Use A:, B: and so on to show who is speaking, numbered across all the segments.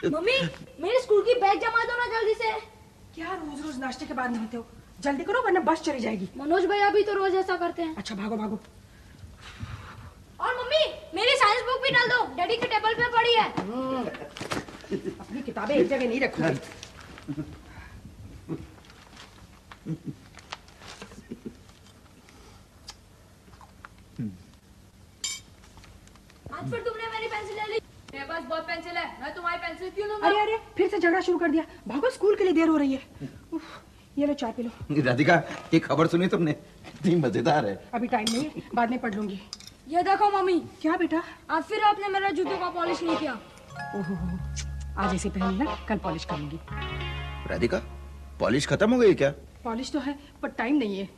A: Mummy मेरे school की bag जमा दो ना जल्दी से।
B: क्या रोज रोज नाश्ते के बाद नहाते हो? जल्दी करो वरना बस चली जाएगी।
A: मनोज भैया भी तो रोज ऐसा करते हैं।
B: अच्छा भागो भागो।
A: और मम्मी मेरी साइंस बुक भी डाल दो, डैडी के टेबल पे पड़ी है।
B: अपनी किताबें एक जगह नहीं रखूंगी।
A: आज फिर तुमने मेरी पेंसिल ले ली। मेरे पास बहुत पेंसिल है, मैं तुम्हारी पेंसिल क्यों लूंगा?
B: अरे अरे फिर से झगड़ा शुरू कर दिया। भागो, स्कूल के लिए देर हो रही है। ये लो चाय पी लो।
C: राधिका ये खबर सुनी तुमने? इतनी मजेदार है।
B: अभी टाइम नहीं है, बाद में पढ़ लूंगी।
A: ये देखो मम्मी।
B: क्या बेटा?
A: आज फिर आपने मेरा जूतों का पॉलिश नहीं किया।
B: ओहो, आज ऐसे पहन ना, कल पॉलिश करूंगी।
C: राधिका पॉलिश खत्म हो गई क्या?
B: पॉलिश तो है पर टाइम नहीं है।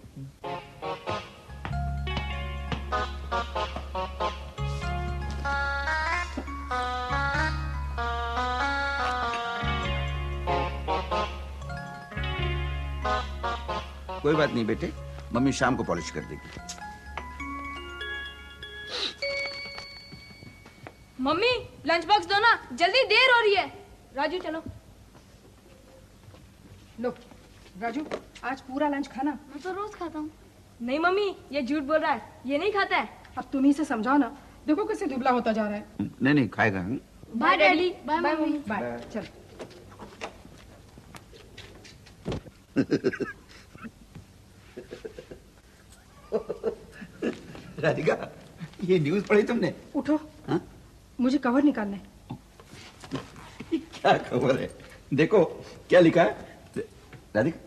C: कोई बात नहीं बेटे, मम्मी शाम को पॉलिश कर देगी।
A: मम्मी लंच बॉक्स दो ना, जल्दी देर हो रही है। राजू चलो।
B: लो राजू, आज पूरा लंच खाना।
A: मैं तो रोज खाता हूँ। नहीं मम्मी ये झूठ बोल रहा है, ये नहीं खाता है।
B: अब तुम ही से समझाओ ना, देखो कैसे दुबला होता जा रहा है।
C: नहीं नहीं खाएगा।
A: Bye daddy. Bye mummy.
B: Bye. चल।
C: राधिका ये न्यूज़ पढ़ी तुमने?
B: उठो।
C: हाँ?
B: मुझे कवर निकालना है।
C: क्या खबर है? देखो क्या लिखा है। राधिका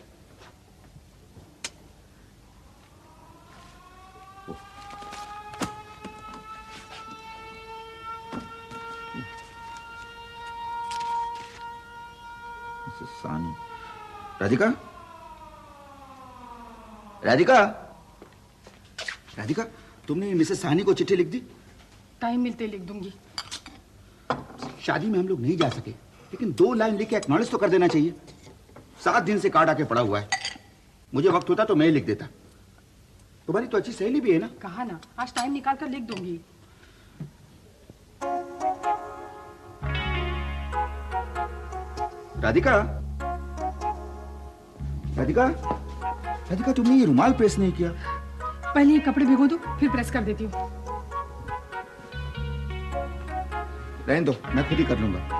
C: सानी। राधिका राधिका राधिका तुमने मिसेस सानी को चिट्ठी लिख दी?
B: टाइम मिलते लिख दूंगी।
C: शादी में हम लोग नहीं जा सके, लेकिन 2 लाइन लिख के एक्नॉलेज तो कर देना चाहिए। 7 दिन से कार्ड आके पड़ा हुआ है। मुझे वक्त होता तो मैं ही लिख देता। तुम्हारी तो अच्छी सहेली भी है ना?
B: कहा ना, आज टाइम निकाल कर लिख दूंगी।
C: राधिका राधिका राधिका तुमने ये रुमाल प्रेस नहीं किया।
B: पहले ये कपड़े भिगो दो, फिर प्रेस कर देती हूँ।
C: रहने दो, मैं खुद ही कर लूंगा।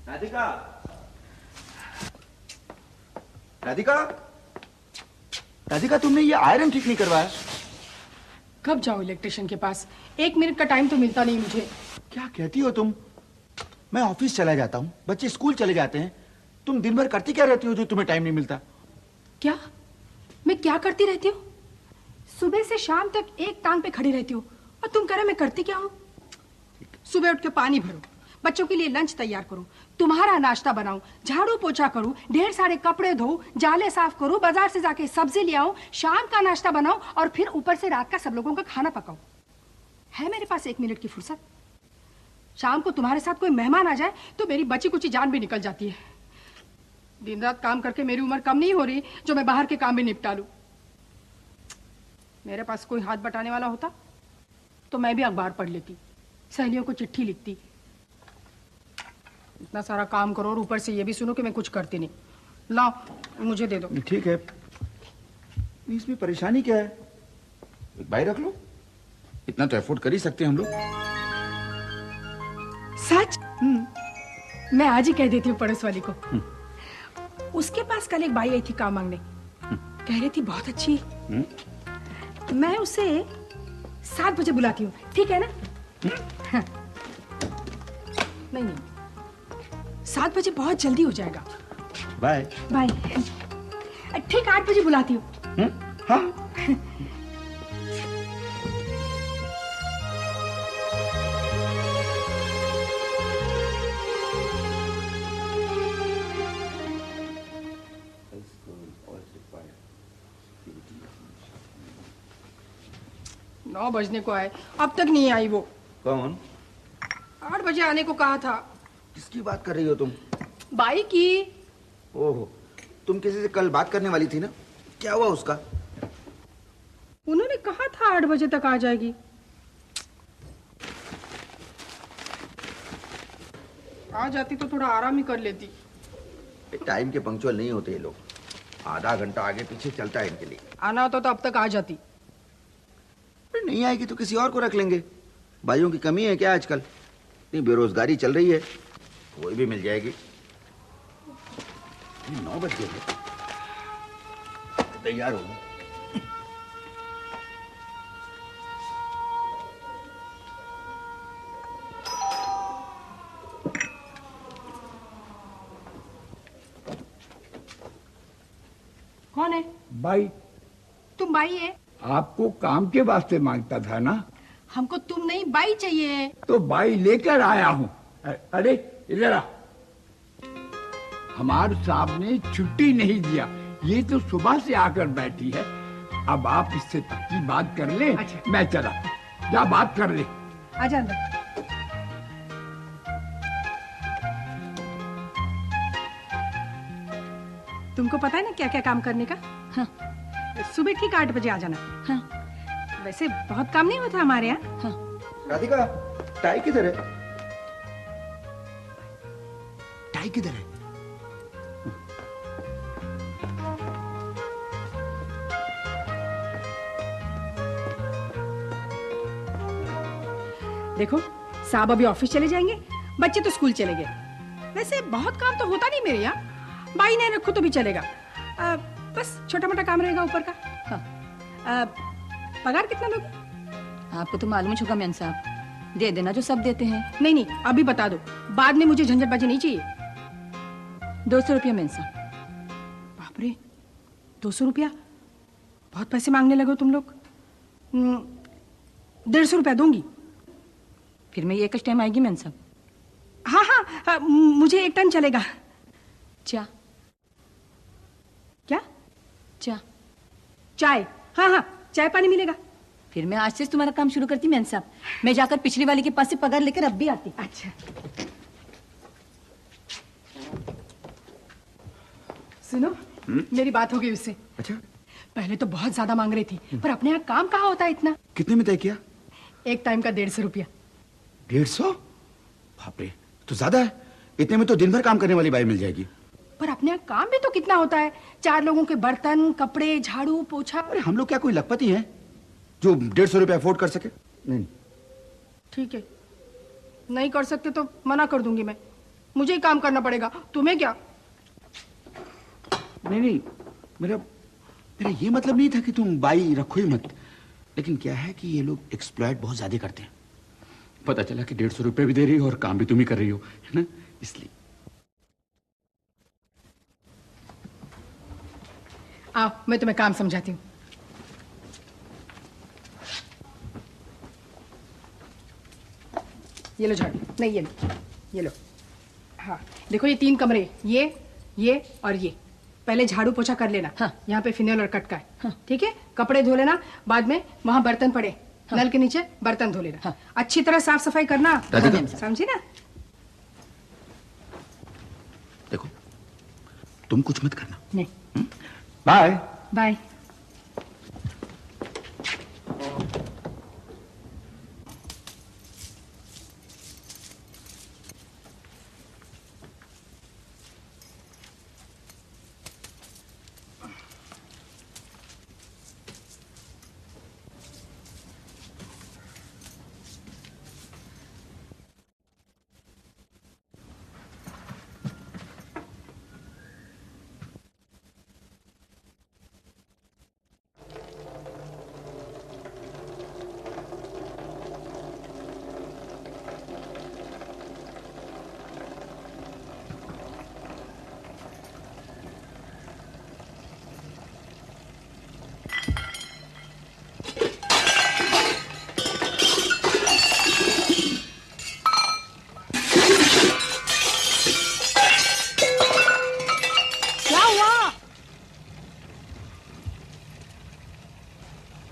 C: राधिका राधिका राधिका तुमने ये आयरन ठीक नहीं करवाया?
B: कब जाओ इलेक्ट्रिशियन के पास? 1 मिनट का टाइम तो मिलता नहीं मुझे।
C: क्या कहती हो तुम? मैं ऑफिस चला जाता हूँ, बच्चे स्कूल चले जाते हैं। तुम दिन भर करती क्या रहती हो जो तुम्हें टाइम नहीं मिलता?
B: क्या? मैं क्या करती रहती हूँ? सुबह से शाम तक एक टांग पे खड़ी रहती हूँ और तुम कह रहे मैं करती क्या हूँ? सुबह उठ के पानी भरो, बच्चों के लिए लंच तैयार करूं, तुम्हारा नाश्ता बनाऊं, झाड़ू पोछा करूं, ढेर सारे कपड़े धोऊं, जाले साफ करूं, बाजार से जाके सब्जी ले आऊं, शाम का नाश्ता बनाऊं और फिर ऊपर से रात का सब लोगों का खाना पकाऊं। है मेरे पास 1 मिनट की फुर्सत? शाम को तुम्हारे साथ कोई मेहमान आ जाए तो मेरी बची कुची जान भी निकल जाती है। दिन रात काम करके मेरी उम्र कम नहीं हो रही जो मैं बाहर के काम भी निपटा लूं। मेरे पास कोई हाथ बटाने वाला होता तो मैं भी अखबार पढ़ लेती, सहेलियों को चिट्ठी लिखती। इतना सारा काम करो और ऊपर से ये भी सुनो कि मैं कुछ करती नहीं। लाओ मुझे दे दो।
C: ठीक है, इसमें परेशानी क्या है? एक बाई रख लो, इतना तो एफोर्ड कर ही सकते हैं हम लोग।
B: सच? मैं आज ही कह देती हूँ पड़ोस वाली को। उसके पास कल एक बाई आई थी काम मांगने, कह रही थी बहुत अच्छी। मैं उसे 7 बजे बुलाती हूँ, ठीक है ना? हाँ। नहीं नहीं, 7 बजे बहुत जल्दी हो जाएगा।
C: Bye
B: bye. ठीक 8 बजे बुलाती हूँ।
C: हाँ।
B: 9 बजने को आए, अब तक नहीं आई वो।
C: कौन?
B: 8 बजे आने को कहा था।
C: किसकी बात कर रही हो तुम?
B: बाई की।
C: ओहो, तुम किसी से कल बात करने वाली थी ना, क्या हुआ उसका?
B: उन्होंने कहा था 8 बजे तक आ जाएगी। आ जाती तो थोड़ा आराम ही कर लेती।
C: टाइम के पंक्चुअल नहीं होते ये लोग, आधा घंटा आगे पीछे चलता है इनके लिए।
B: आना होता तो अब तक आ जाती।
C: नहीं आएगी तो किसी और को रख लेंगे। भाइयों की कमी है क्या आजकल? इतनी बेरोजगारी चल रही है, कोई भी मिल जाएगी। 9 बज गए, तैयार हो।
B: कौन है?
D: भाई,
B: तुम बाई है?
D: आपको काम के वास्ते मांगता था ना?
B: हमको तुम नहीं बाई चाहिए।
D: तो भाई लेकर आया हूँ। अरे इधर आ। हमारे साहब ने छुट्टी नहीं दिया, ये तो सुबह से आकर बैठी है। अब आप इससे की बात कर ले।
B: अच्छा।
D: मैं चला, जा बात कर ले।
B: आजा अंदर। तुमको पता है ना क्या क्या काम करने का?
E: हाँ।
B: सुबह ठीक 8 बजे आ जाना।
E: हाँ।
B: वैसे बहुत काम नहीं होता हमारे यहाँ।
E: हाँ।
C: राधिका, टाई किधर है? टाई किधर है?
B: देखो, साहब अभी ऑफिस चले जाएंगे, बच्चे तो स्कूल चले गए। वैसे बहुत काम तो होता नहीं मेरे यहाँ, बाई नहीं रखो तो भी चलेगा। बस छोटा मोटा काम रहेगा ऊपर का।
E: हाँ।
B: पगार कितना दोगे?
E: आपको तो मालूम होगा मेम साहब, दे देना जो सब देते हैं।
B: नहीं नहीं, अभी बता दो, बाद में मुझे झंझटबाजी नहीं चाहिए।
E: 200 रुपया मेम साहब।
B: बाप रे, 200 रुपया? बहुत पैसे मांगने लगे हो तुम लोग। 150 रुपया दूंगी।
E: फिर मैं ये कश टाइम आएगी मेम साहब?
B: हाँ हाँ, मुझे एक टाइम चलेगा।
E: चा
B: क्या?
E: चा
B: चाय? हाँ हाँ, चाय पानी मिलेगा।
E: फिर मैं आज से तुम्हारा काम शुरू करती मेम साहब। मैं जाकर पिछली वाली के पास से पगार लेकर अब भी आती।
B: अच्छा, सुनो, मेरी बात हो गई उससे।
C: अच्छा,
B: पहले तो बहुत ज्यादा मांग रही थी, पर अपने यहाँ काम कहाँ होता है इतना।
C: कितने में तय किया?
B: एक टाइम का 150 रुपया।
C: 150? बाप रे, तो ज्यादा है। इतने में तो दिन भर काम करने वाली बाई मिल जाएगी।
B: पर अपने यहाँ काम भी तो कितना होता है, 4 लोगों के बर्तन, कपड़े, झाड़ू, पोछा।
C: अरे हम लोग क्या कोई लखपति हैं जो 150 रुपया अफोर्ड कर सके? नहीं।
B: ठीक है, नहीं कर सकते तो मना कर दूंगी मैं। मुझे ही काम करना पड़ेगा, तुम्हें क्या।
C: नहीं नहीं, मेरा ये मतलब नहीं था कि तुम बाई रखो ही मत, लेकिन क्या है कि ये लोग एक्सप्लॉइट बहुत ज्यादा करते हैं। पता चला कि 150 रुपए भी दे रही हो और काम भी तुम ही कर रही हो, है ना, इसलिए।
B: आओ, मैं तुम्हें काम समझाती हूँ। ये लो झाड़ू, नहीं ये लो। हाँ, देखो ये 3 कमरे, ये और ये। पहले झाड़ू पोछा कर लेना।
E: हाँ।
B: यहाँ पे फिनाइल और कटका है।
E: हाँ।
B: ठीक है, कपड़े धो लेना, बाद में वहाँ बर्तन पड़े,
E: हाँ।
B: नल के नीचे बर्तन धो लेना।
E: हाँ।
B: अच्छी तरह साफ सफाई करना।
C: राधिका।
B: समझी ना?
C: देखो, तुम कुछ मत करना।
B: नहीं।
C: Bye
B: bye.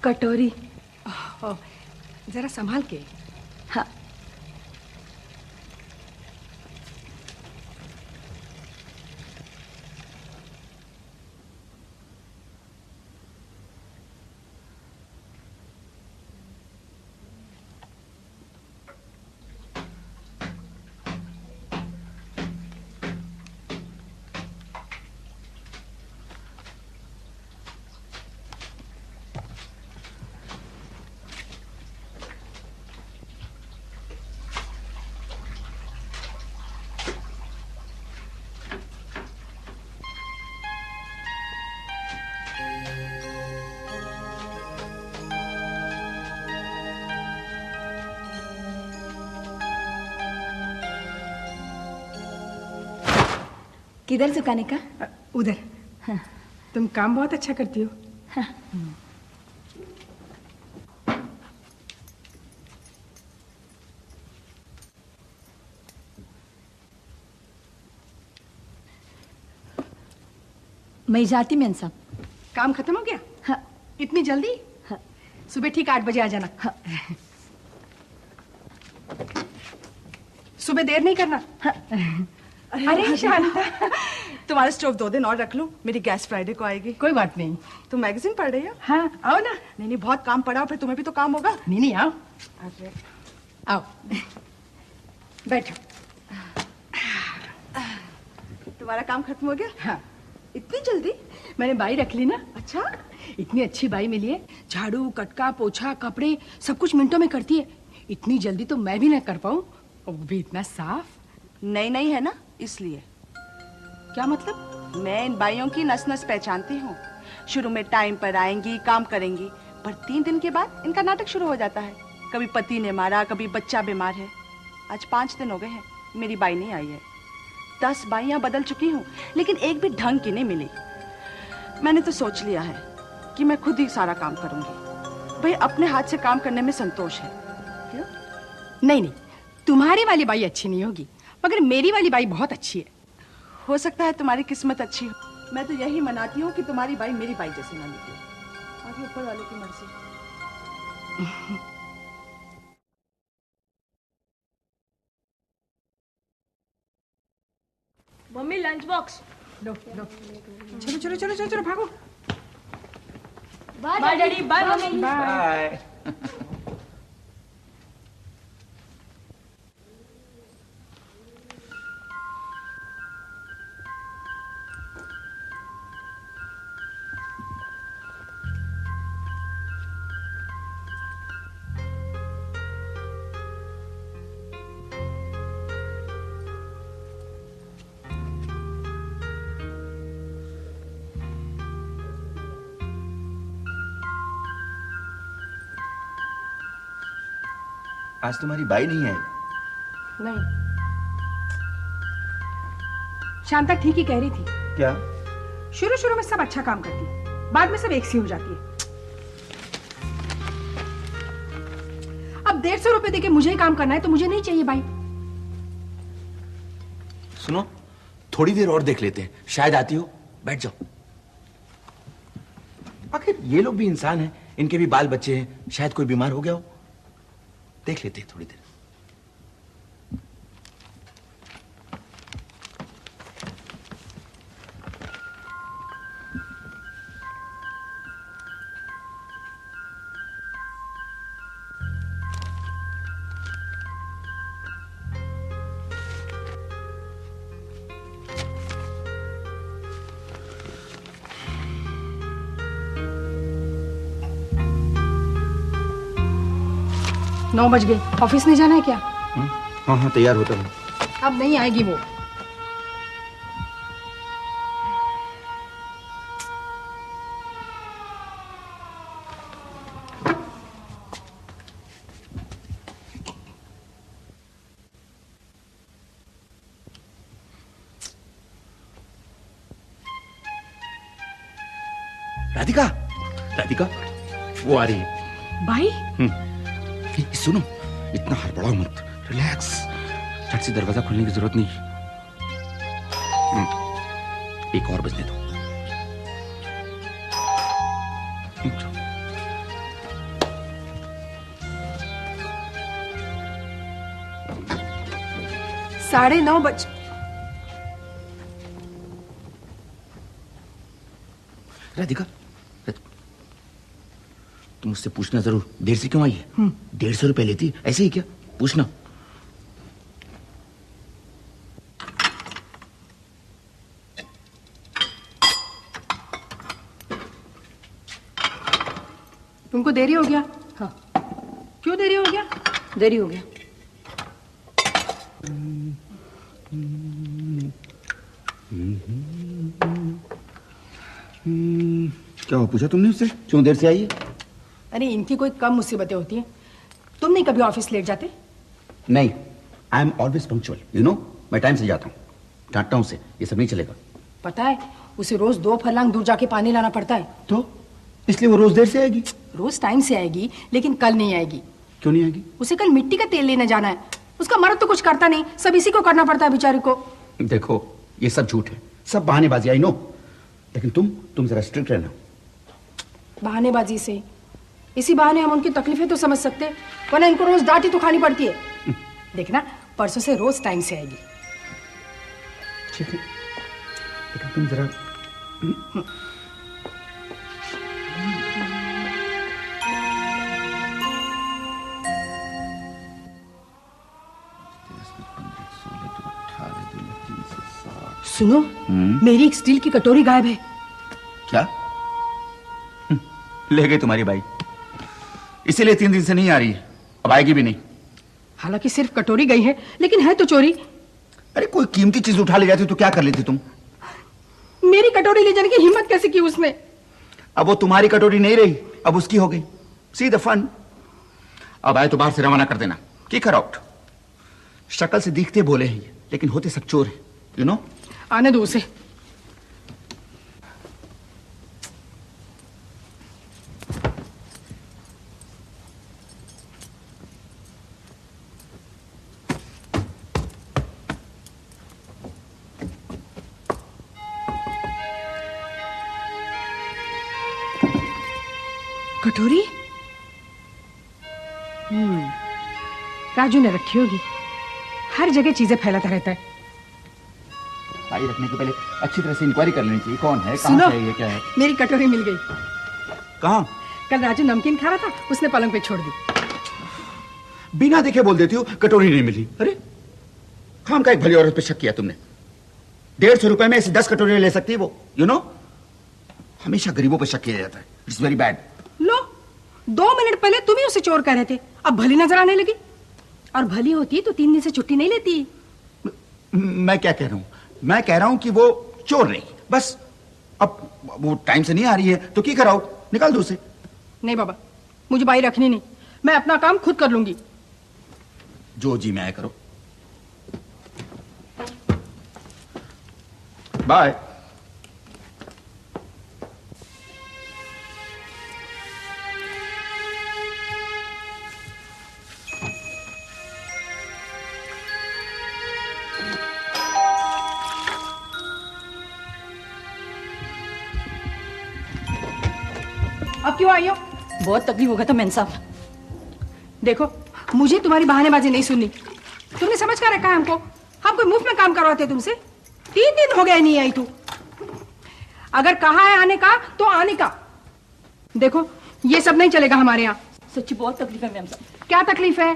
E: कटोरी।
B: जरा संभाल के।
E: हाँ। किधर सुखाने का?
B: उधर।
E: हाँ।
B: तुम काम बहुत अच्छा करती हो।
E: हाँ। मैं जाती मेन साहब।
B: काम खत्म हो गया?
E: हाँ।
B: इतनी जल्दी?
E: हाँ।
B: सुबह ठीक 8 बजे आ जाना।
E: हाँ।
B: सुबह देर नहीं करना।
E: हाँ।
B: अरे शांता,
F: तुम्हारा स्टोव 2 दिन और रख लो, मेरी गैस फ्राइडे को आएगी।
B: कोई बात नहीं।
F: तुम मैगजीन पढ़ रही हो?
B: हाँ, आओ ना।
F: नहीं नहीं, बहुत काम पड़ा हो, फिर तुम्हें भी तो काम होगा।
B: नहीं नहीं, आओ
F: अरे
B: आओ, बैठो।
F: तुम्हारा काम खत्म हो गया?
B: हाँ,
F: इतनी जल्दी?
B: मैंने बाई रख ली ना।
F: अच्छा।
B: इतनी अच्छी बाई मिली है, झाड़ू, कटका, पोछा, कपड़े सब कुछ मिनटों में करती है। इतनी जल्दी तो मैं भी ना कर पाऊँ, वो भी इतना साफ।
F: नई नई है ना, इसलिए।
B: क्या मतलब?
F: मैं इन बाइयों की नस नस पहचानती हूँ। शुरू में टाइम पर आएंगी, काम करेंगी, पर 3 दिन के बाद इनका नाटक शुरू हो जाता है। कभी पति ने मारा, कभी बच्चा बीमार है। आज 5 दिन हो गए हैं, मेरी बाई नहीं आई है। 10 बाइयाँ बदल चुकी हूँ, लेकिन एक भी ढंग की नहीं मिली। मैंने तो सोच लिया है कि मैं खुद ही सारा काम करूंगी। भाई अपने हाथ से काम करने में संतोष है। क्यों?
B: नहीं नहीं, तुम्हारी वाली बाई अच्छी नहीं होगी, मगर मेरी वाली बाई बहुत अच्छी है।
F: हो सकता है तुम्हारी किस्मत अच्छी हो। मैं तो यही मनाती हूँ कि तुम्हारी बाई मेरी बाई जैसी ना निकले। आगे ऊपर वाले की मर्जी।
A: Mummy lunch box.
B: लो लो, चलो चलो चलो चलो चलो, भागो।
A: Bye daddy, bye mummy.
C: Bye. आज तुम्हारी बाई नहीं है?
B: नहीं, शांता ठीक ही कह रही थी।
C: क्या?
B: शुरू शुरू में सब अच्छा काम करती है, बाद में सब एक सी हो जाती है। अब 150 रुपए देके मुझे ही काम करना है तो मुझे नहीं चाहिए भाई।
G: सुनो, थोड़ी देर और देख लेते हैं, शायद आती हो। बैठ जाओ। आखिर ये लोग भी इंसान हैं, इनके भी बाल बच्चे हैं, शायद कोई बीमार हो गया हो। देख लेते हैं थोड़ी देर।
B: नौ बज गए, ऑफिस नहीं जाना है क्या?
C: हाँ हाँ, तैयार होता हूँ।
B: अब नहीं आएगी वो।
G: राधिका, राधिका, वो आ रही है।
B: भाई
C: सुनो, इतना हड़बड़ाओ मत, रिलैक्स। झट से दरवाजा खोलने की जरूरत नहीं। एक और बजने दो।
B: 9:30 बज।
G: राधिका, तुम मुझसे पूछना जरूर, देर से क्यों आई है? 150 रुपए लेती ऐसे ही क्या? पूछना।
B: तुमको देरी हो गया?
E: हाँ।
B: क्यों देरी हो गया?
E: देरी हो गया।
C: क्या हुआ, पूछा तुमने उससे क्यों देर से आई है?
B: अरे इनकी कोई कम मुसीबतें होती हैं। तुम नहीं कभी ऑफिस लेट जाते?
C: नहीं, I am always punctual, you know. मैं टाइम से जाता हूँ, डांटता हूँ उसे, ये सब नहीं चलेगा।
B: पता है उसे रोज 2 फरलांग दूर जाके पानी लाना पड़ता है।
C: तो इसलिए वो रोज देर से आएगी?
B: रोज टाइम से आएगी, लेकिन कल नहीं आएगी।
C: क्यों नहीं आएगी?
B: उसे कल मिट्टी का तेल लेने जाना है। उसका मर्द तो कुछ करता नहीं, सब इसी को करना पड़ता है बेचारी को।
C: देखो ये सब झूठ है, सब बहानेबाजी, आई नो। लेकिन तुम जरा स्ट्रिक्ट रहना।
B: बहानेबाजी से? इसी बहाने हम उनकी तकलीफें तो समझ सकते, वरना इनको रोज डांटी तो खानी पड़ती है। देखना परसों से रोज टाइम से आएगी।
C: ठीक है, लेकिन तुम जरा
B: सुनो, मेरी एक स्टील की कटोरी गायब है।
C: क्या? ले गई तुम्हारी बाई, इसीलिए 3 दिन से नहीं आ रही है, अब आएगी भी नहीं।
B: हालांकि सिर्फ कटोरी गई है, लेकिन है तो चोरी।
C: अरे कोई कीमती चीज उठा ले जाती तो क्या कर लेती तुम?
B: मेरी कटोरी ले जाने की हिम्मत कैसे की उसने?
C: अब वो तुम्हारी कटोरी नहीं रही, अब उसकी हो गई। See the fun. अब आए तो बाहर से रवाना कर देना, किक हर आउट। शक्ल से दिखते भोले हैं ये, लेकिन होते सब चोर हैं, यू नो।
B: आने दो उसे। कटोरी? राजू ने रखी होगी। हर जगह चीजें फैलाता रहता है।
C: भाई रखने के पहले अच्छी तरह से इंक्वायरी कर लेनी चाहिए, कौन है, कहाँ
B: सुनो,
C: से है, ये क्या है।
B: मेरी कटोरी मिल गई।
C: कहाँ?
B: कल राजू नमकीन खा रहा था, उसने पलंग पे छोड़ दी।
C: बिना देखे बोल देती हो कटोरी नहीं मिली। अरे खाम का एक भली औरत पे शक किया तुमने। 150 रुपए में ऐसी 10 कटोरी ले सकती है वो, यू नो। हमेशा गरीबों पे शक किया जाता है, it's very bad.
B: Low, 2 minute पहले तुम ही उसे चोर कह रहे थे, अब भली नजर आने लगी। और भली होती तो 3 दिन से छुट्टी नहीं लेती।
C: मैं क्या कह रहा हूं? मैं कह रहा हूं कि वो चोर नहीं, बस अब वो टाइम से नहीं आ रही है तो की कराओ, निकाल दो उसे।
B: नहीं बाबा, मुझे बाई रखनी नहीं, मैं अपना काम खुद कर लूंगी।
C: जो जी मैं करो। बाय।
B: अब क्यों आई हो?
E: बहुत तकलीफ होगा था मैन साहब।
B: देखो, मुझे तुम्हारी बहानेबाजी नहीं सुननी। तुमने समझ कर रखा है हमको, हम कोई मुफ्त में काम करवाते तुमसे। 3 दिन हो गए नहीं आई तू। अगर कहा है आने का तो आने का। देखो ये सब नहीं चलेगा हमारे यहाँ।
E: सच्ची बहुत तकलीफ है मैम साहब।
B: क्या तकलीफ है?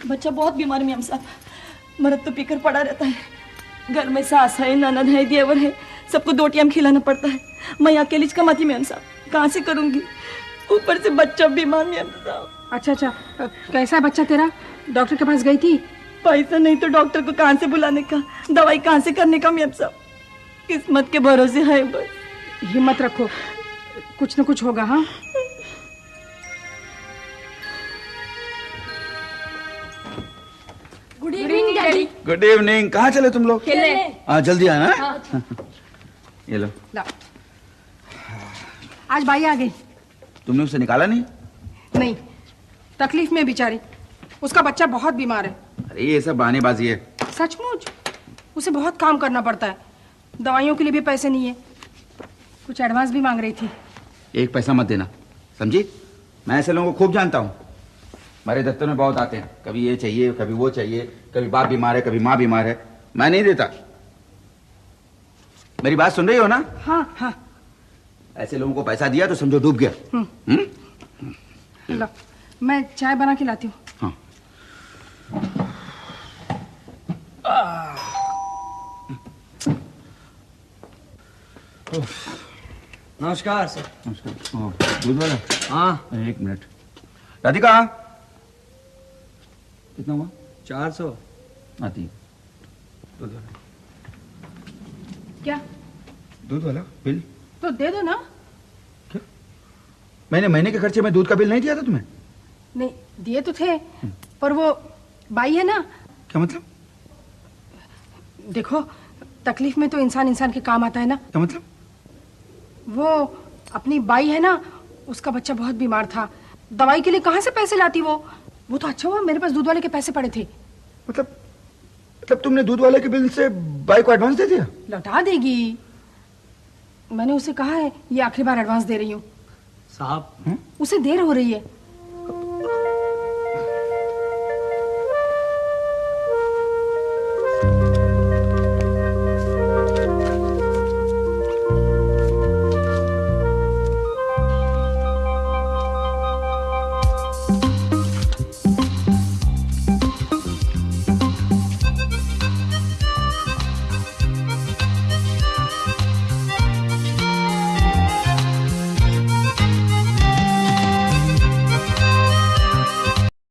E: बच्चा बहुत बीमार है मैम साहब, मर्द तो पीकर पड़ा रहता है। घर में सास है, ननद है, देवर है, सबको 2 टाइम खिलाना पड़ता है। मैं अकेली कमाती मैम साहब, कहाँ से करूंगी? ऊपर से बच्चा बीमार मैम साहब।
B: अच्छा, कैसा है बच्चा तेरा? डॉक्टर के पास गई थी?
E: पैसा नहीं तो डॉक्टर को कहाँ से बुलाने का, दवाई कहाँ से करने का मैम साहब। किस्मत के भरोसे है बस।
B: हिम्मत रखो, कुछ न कुछ होगा। हाँ,
A: good evening daddy.
C: Good evening. कहाँ चले तुम लोग?
A: खेलने।
C: जल्दी आना। ये लो।
B: ला। आज भाई आ गई।
C: तुमने उसे निकाला नहीं?
B: नहीं, तकलीफ में बेचारी, उसका बच्चा बहुत बीमार है।
C: अरे ये सब बहानेबाजी है।
B: सचमुच उसे बहुत काम करना पड़ता है, दवाइयों के लिए भी पैसे नहीं है। कुछ एडवांस भी मांग रही थी।
C: 1 पैसा मत देना, समझी? मैं ऐसे लोगों को खूब जानता हूँ, हमारे दफ्तर में बहुत आते हैं। कभी ये चाहिए, कभी वो चाहिए, कभी बाप बीमार है, कभी माँ बीमार है। मैं नहीं देता। मेरी बात सुन रही हो ना?
B: हाँ हाँ।
C: ऐसे लोगों को पैसा दिया तो समझो डूब गया।
B: लो, मैं चाय बना के लाती हूँ।
C: हाँ।
H: नमस्कार सर।
C: नमस्कार। दूध वाला?
H: हाँ।
C: 1 मिनट। राधिका, कितना हुआ?
H: 400।
C: आती। दूध वाला।
B: क्या?
C: दूध वाला बिल
B: तो दे दो ना।
C: क्या? मैंने महीने के खर्चे में दूध का बिल नहीं दिया था तुम्हें?
B: नहीं दिए तो थे, पर वो बाई है ना।
C: क्या मतलब?
B: देखो, तकलीफ में तो इंसान इंसान के काम आता है ना।
C: क्या मतलब?
B: वो अपनी बाई है ना, उसका बच्चा बहुत बीमार था, दवाई के लिए कहाँ से पैसे लाती वो तो अच्छा हुआ मेरे पास दूध वाले के पैसे पड़े थे।
C: मतलब तुमने दूध वाले के बिल से बाई को एडवांस दे दिया?
B: लौटा देगी। मैंने उसे कहा है ये आखिरी बार एडवांस दे रही हूँ।
H: साहब,
B: उसे देर हो रही है।